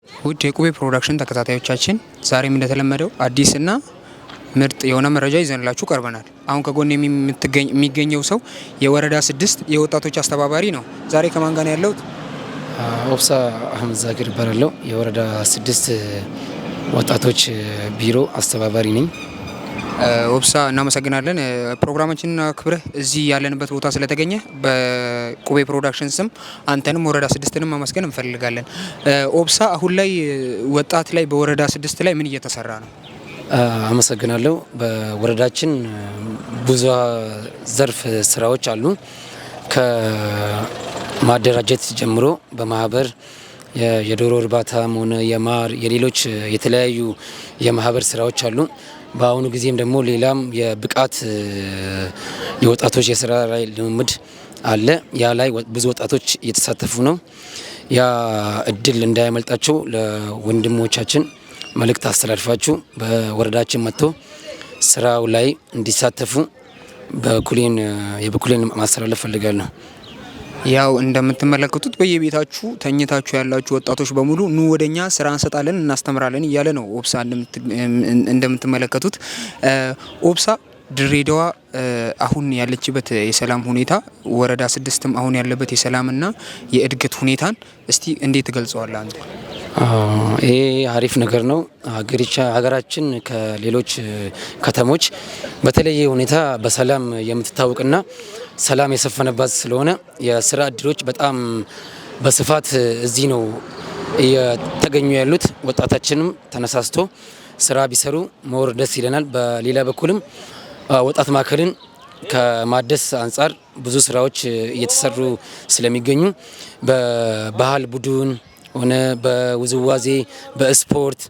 ውድ የቁቤ ፕሮዳክሽን ተከታታዮቻችን ዛሬም እንደተለመደው አዲስና ምርጥ የሆነ መረጃ ይዘንላችሁ ቀርበናል። አሁን ከጎን የሚገኘው ሰው የወረዳ 6 የወጣቶች አስተባባሪ ነው። ዛሬ ከማን ጋር ያለሁት? ኦብሳ አህመድ ዛኪር እባላለሁ። የወረዳ 6 ወጣቶች ቢሮ አስተባባሪ ነኝ። ኦብሳ እናመሰግናለን። ፕሮግራማችንን አክብረህ እዚህ ያለንበት ቦታ ስለተገኘ በቁቤ ፕሮዳክሽን ስም አንተንም ወረዳ 6ንም ማመስገን እንፈልጋለን። ኦብሳ አሁን ላይ ወጣት ላይ በወረዳ 6 ላይ ምን እየተሰራ ነው? አመሰግናለሁ። በወረዳችን ብዙ ዘርፍ ስራዎች አሉ። ከማደራጀት ጀምሮ በማህበር የዶሮ እርባታም ሆነ የማር የሌሎች የተለያዩ የማህበር ስራዎች አሉ። በአሁኑ ጊዜም ደግሞ ሌላም የብቃት የወጣቶች የስራ ላይ ልምምድ አለ። ያ ላይ ብዙ ወጣቶች እየተሳተፉ ነው። ያ እድል እንዳያመልጣቸው ለወንድሞቻችን መልእክት አስተላልፋችሁ በወረዳችን መጥቶ ስራው ላይ እንዲሳተፉ የበኩሌን ማስተላለፍ ፈልጋለሁ። ያው እንደምትመለከቱት በየቤታችሁ ተኝታችሁ ያላችሁ ወጣቶች በሙሉ ኑ ወደኛ ስራ እንሰጣለን እናስተምራለን እያለ ነው ኦብሳ። እንደምትመለከቱት ኦብሳ ድሬዳዋ አሁን ያለችበት የሰላም ሁኔታ ወረዳ 6ም አሁን ያለበት የሰላምና የእድገት ሁኔታን እስቲ እንዴት ገልጸዋል አንተ? ይሄ አሪፍ ነገር ነው። ሀገራችን ከሌሎች ከተሞች በተለየ ሁኔታ በሰላም የምትታወቅና ሰላም የሰፈነባት ስለሆነ የስራ እድሎች በጣም በስፋት እዚህ ነው እየተገኙ ያሉት። ወጣታችንም ተነሳስቶ ስራ ቢሰሩ መወር ደስ ይለናል። በሌላ በኩልም ወጣት ማዕከልን ከማደስ አንጻር ብዙ ስራዎች እየተሰሩ ስለሚገኙ በባህል ቡድን ሆነ በውዝዋዜ በስፖርት